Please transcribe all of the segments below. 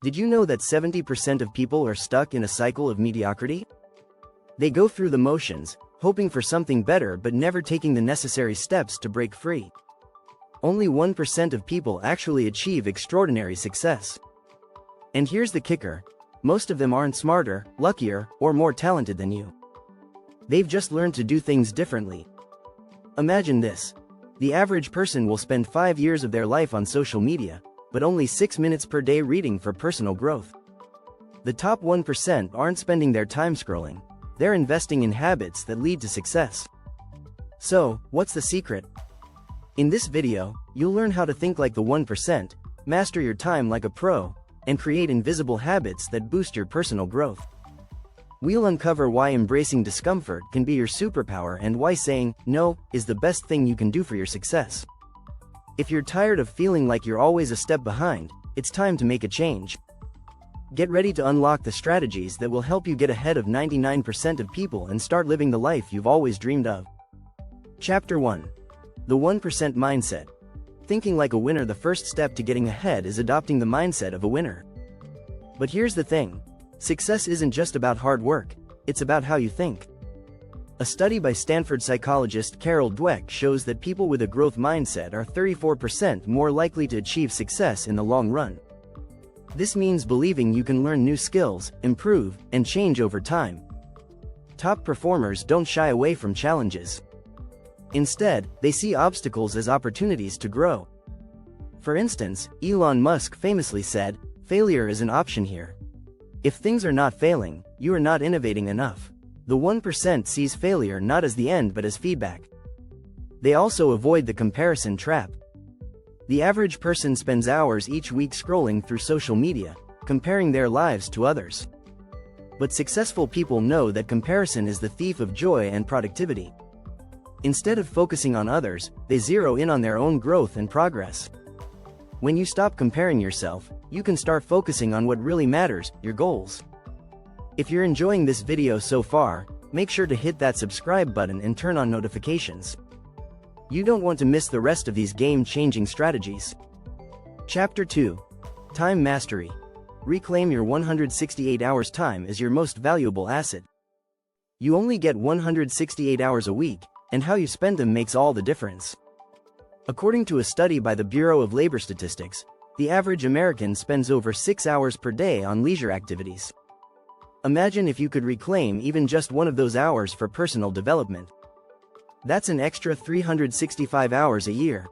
Did you know that 70% of people are stuck in a cycle of mediocrity? They go through the motions, hoping for something better but never taking the necessary steps to break free. Only 1% of people actually achieve extraordinary success. And here's the kicker: most of them aren't smarter, luckier, or more talented than you. They've just learned to do things differently. Imagine this. The average person will spend 5 years of their life on social media, but only 6 minutes per day reading for personal growth. The top 1% aren't spending their time scrolling. They're investing in habits that lead to success. So, what's the secret? In this video, you'll learn how to think like the 1%, master your time like a pro, and create invisible habits that boost your personal growth. We'll uncover why embracing discomfort can be your superpower and why saying no is the best thing you can do for your success. If you're tired of feeling like you're always a step behind, it's time to make a change. Get ready to unlock the strategies that will help you get ahead of 99% of people and start living the life you've always dreamed of. Chapter 1. The 1% Mindset. Thinking like a winner. The first step to getting ahead is adopting the mindset of a winner. But here's the thing. Success isn't just about hard work, it's about how you think. A study by Stanford psychologist Carol Dweck shows that people with a growth mindset are 34% more likely to achieve success in the long run. This means believing you can learn new skills, improve, and change over time. Top performers don't shy away from challenges. Instead, they see obstacles as opportunities to grow. For instance, Elon Musk famously said, "Failure is an option here. If things are not failing, you are not innovating enough." The 1% sees failure not as the end but as feedback. They also avoid the comparison trap. The average person spends hours each week scrolling through social media, comparing their lives to others. But successful people know that comparison is the thief of joy and productivity. Instead of focusing on others, they zero in on their own growth and progress. When you stop comparing yourself, you can start focusing on what really matters, your goals. If you're enjoying this video so far, make sure to hit that subscribe button and turn on notifications. You don't want to miss the rest of these game-changing strategies. Chapter 2. Time Mastery. Reclaim your 168 hours. Time is your most valuable asset. You only get 168 hours a week, and how you spend them makes all the difference. According to a study by the Bureau of Labor Statistics, the average American spends over 6 hours per day on leisure activities. Imagine if you could reclaim even just one of those hours for personal development. That's an extra 365 hours a year.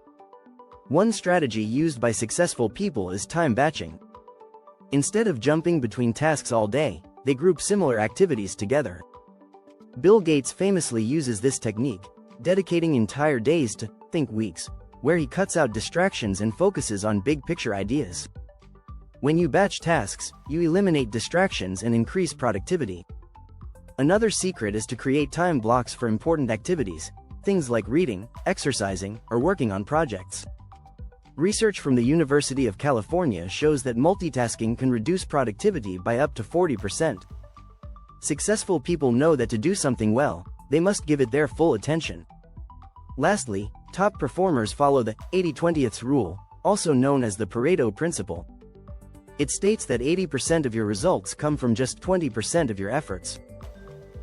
One strategy used by successful people is time batching. Instead of jumping between tasks all day, they group similar activities together. Bill Gates famously uses this technique, dedicating entire days to think weeks, where he cuts out distractions and focuses on big-picture ideas. When you batch tasks, you eliminate distractions and increase productivity. Another secret is to create time blocks for important activities, things like reading, exercising, or working on projects. Research from the University of California shows that multitasking can reduce productivity by up to 40%. Successful people know that to do something well, they must give it their full attention. Lastly, top performers follow the 80-20th rule, also known as the Pareto principle. It states that 80% of your results come from just 20% of your efforts.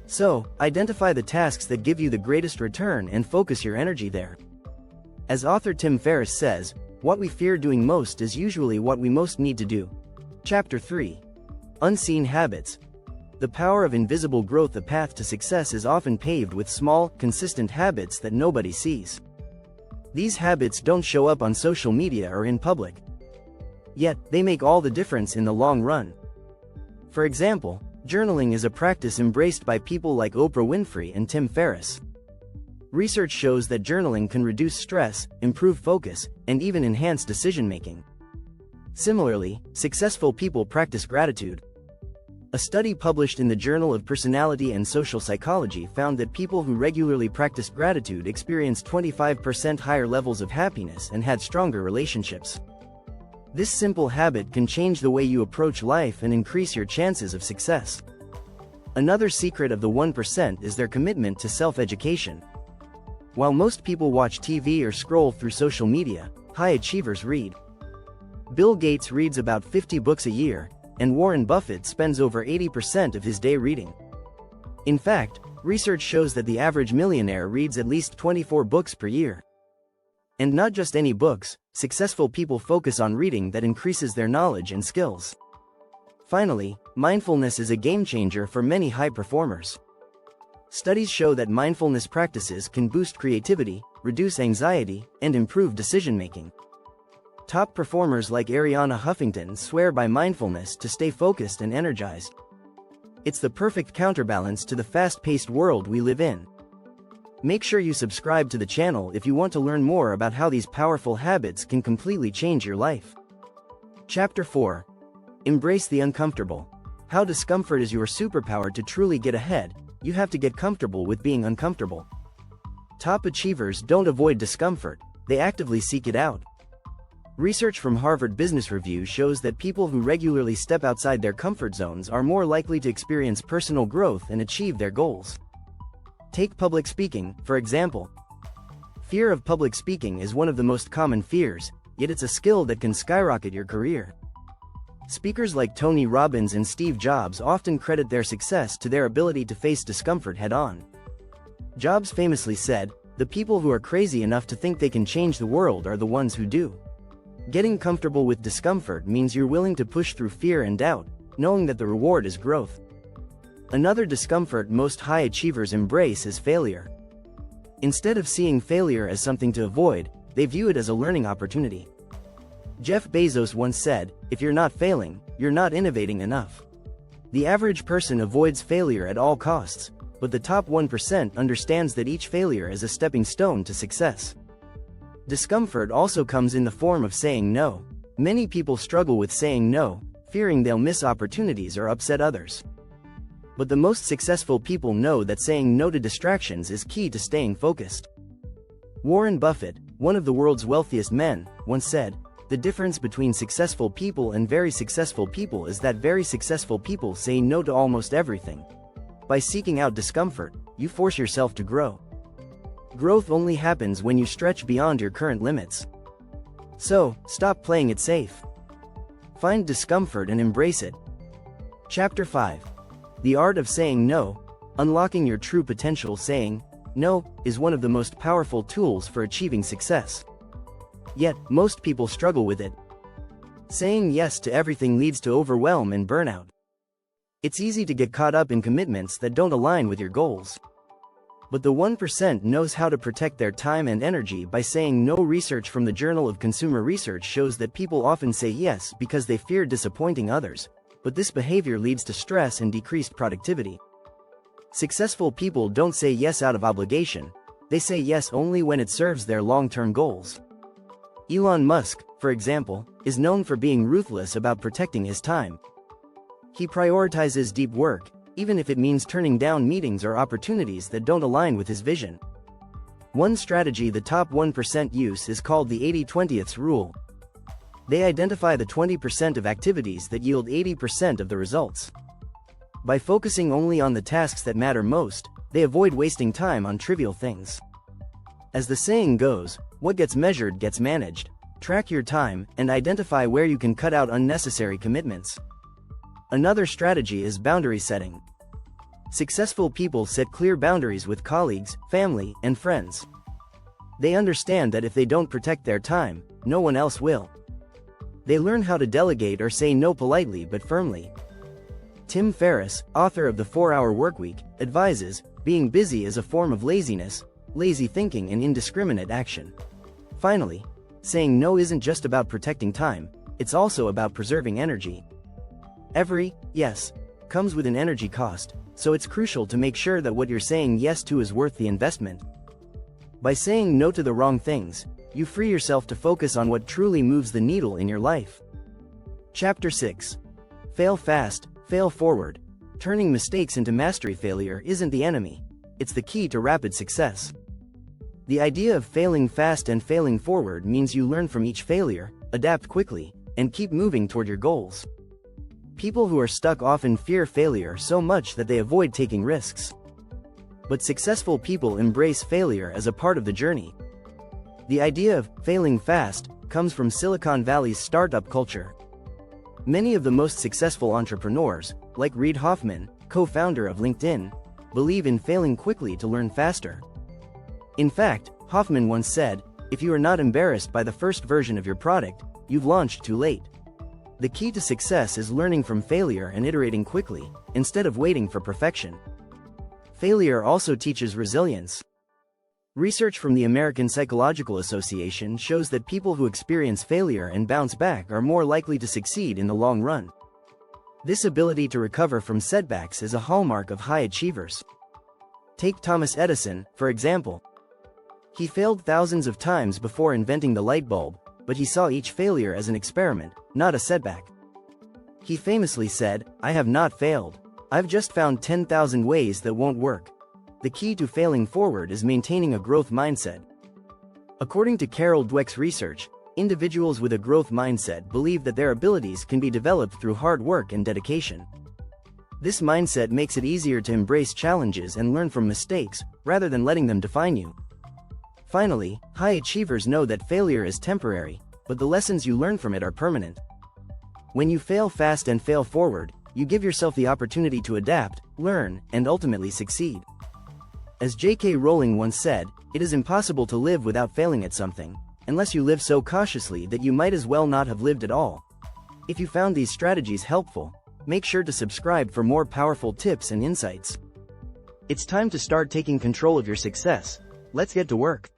So, identify the tasks that give you the greatest return and focus your energy there. As author Tim Ferriss says, what we fear doing most is usually what we most need to do. Chapter 3. Unseen Habits. The power of invisible growth. The path to success is often paved with small, consistent habits that nobody sees. These habits don't show up on social media or in public. Yet, they make all the difference in the long run. For example, journaling is a practice embraced by people like Oprah Winfrey and Tim Ferriss. Research shows that journaling can reduce stress, improve focus, and even enhance decision-making. Similarly, successful people practice gratitude. A study published in the Journal of Personality and Social Psychology found that people who regularly practiced gratitude experienced 25% higher levels of happiness and had stronger relationships. This simple habit can change the way you approach life and increase your chances of success. Another secret of the 1% is their commitment to self-education. While most people watch TV or scroll through social media, high achievers read. Bill Gates reads about 50 books a year, and Warren Buffett spends over 80% of his day reading. In fact, research shows that the average millionaire reads at least 24 books per year. And not just any books, successful people focus on reading that increases their knowledge and skills. Finally, mindfulness is a game changer for many high performers. Studies show that mindfulness practices can boost creativity, reduce anxiety, and improve decision-making. Top performers like Arianna Huffington swear by mindfulness to stay focused and energized. It's the perfect counterbalance to the fast-paced world we live in. Make sure you subscribe to the channel if you want to learn more about how these powerful habits can completely change your life. Chapter 4. Embrace the uncomfortable. How discomfort is your superpower. To truly get ahead, you have to get comfortable with being uncomfortable. Top achievers don't avoid discomfort, they actively seek it out. Research from Harvard Business Review shows that people who regularly step outside their comfort zones are more likely to experience personal growth and achieve their goals. Take public speaking, for example. Fear of public speaking is one of the most common fears, yet it's a skill that can skyrocket your career. Speakers like Tony Robbins and Steve Jobs often credit their success to their ability to face discomfort head-on. Jobs famously said, "The people who are crazy enough to think they can change the world are the ones who do." Getting comfortable with discomfort means you're willing to push through fear and doubt, knowing that the reward is growth. Another discomfort most high achievers embrace is failure. Instead of seeing failure as something to avoid, they view it as a learning opportunity. Jeff Bezos once said, "If you're not failing, you're not innovating enough." The average person avoids failure at all costs, but the top 1% understands that each failure is a stepping stone to success. Discomfort also comes in the form of saying no. Many people struggle with saying no, fearing they'll miss opportunities or upset others. But the most successful people know that saying no to distractions is key to staying focused. Warren Buffett, one of the world's wealthiest men, once said, "The difference between successful people and very successful people is that very successful people say no to almost everything." By seeking out discomfort, you force yourself to grow. Growth only happens when you stretch beyond your current limits. So, stop playing it safe. Find discomfort and embrace it. Chapter 5. The Art of Saying No. Unlocking your true potential. Saying no is one of the most powerful tools for achieving success. Yet, most people struggle with it. Saying yes to everything leads to overwhelm and burnout. It's easy to get caught up in commitments that don't align with your goals. But the 1% knows how to protect their time and energy by saying no. Research from the Journal of Consumer Research shows that people often say yes because they fear disappointing others, but this behavior leads to stress and decreased productivity. Successful people don't say yes out of obligation, they say yes only when it serves their long-term goals. Elon Musk, for example, is known for being ruthless about protecting his time. He prioritizes deep work, even if it means turning down meetings or opportunities that don't align with his vision. One strategy the top 1% use is called the 80-20 rule. They identify the 20% of activities that yield 80% of the results. By focusing only on the tasks that matter most, they avoid wasting time on trivial things. As the saying goes, what gets measured gets managed. Track your time and identify where you can cut out unnecessary commitments. Another strategy is boundary setting. Successful people set clear boundaries with colleagues, family, and friends. They understand that if they don't protect their time, no one else will. They learn how to delegate or say no politely but firmly. Tim Ferriss, author of The 4-Hour Workweek, advises, being busy is a form of laziness, lazy thinking and indiscriminate action. Finally, saying no isn't just about protecting time, it's also about preserving energy. Every yes comes with an energy cost, so it's crucial to make sure that what you're saying yes to is worth the investment. By saying no to the wrong things, you free yourself to focus on what truly moves the needle in your life. Chapter 6. Fail fast, fail forward. Turning mistakes into mastery. Failure isn't the enemy, it's the key to rapid success. The idea of failing fast and failing forward means you learn from each failure, adapt quickly, and keep moving toward your goals. People who are stuck often fear failure so much that they avoid taking risks. But successful people embrace failure as a part of the journey. The idea of failing fast comes from Silicon Valley's startup culture. Many of the most successful entrepreneurs, like Reid Hoffman, co-founder of LinkedIn, believe in failing quickly to learn faster. In fact, Hoffman once said, "If you are not embarrassed by the first version of your product, you've launched too late." The key to success is learning from failure and iterating quickly, instead of waiting for perfection. Failure also teaches resilience. Research from the American Psychological Association shows that people who experience failure and bounce back are more likely to succeed in the long run. This ability to recover from setbacks is a hallmark of high achievers. Take Thomas Edison, for example. He failed thousands of times before inventing the light bulb, but he saw each failure as an experiment, not a setback. He famously said, "I have not failed. I've just found 10,000 ways that won't work." The key to failing forward is maintaining a growth mindset. According to Carol Dweck's research, individuals with a growth mindset believe that their abilities can be developed through hard work and dedication. This mindset makes it easier to embrace challenges and learn from mistakes, rather than letting them define you. Finally, high achievers know that failure is temporary, but the lessons you learn from it are permanent. When you fail fast and fail forward, you give yourself the opportunity to adapt, learn, and ultimately succeed. As J.K. Rowling once said, "It is impossible to live without failing at something, unless you live so cautiously that you might as well not have lived at all." If you found these strategies helpful, make sure to subscribe for more powerful tips and insights. It's time to start taking control of your success. Let's get to work.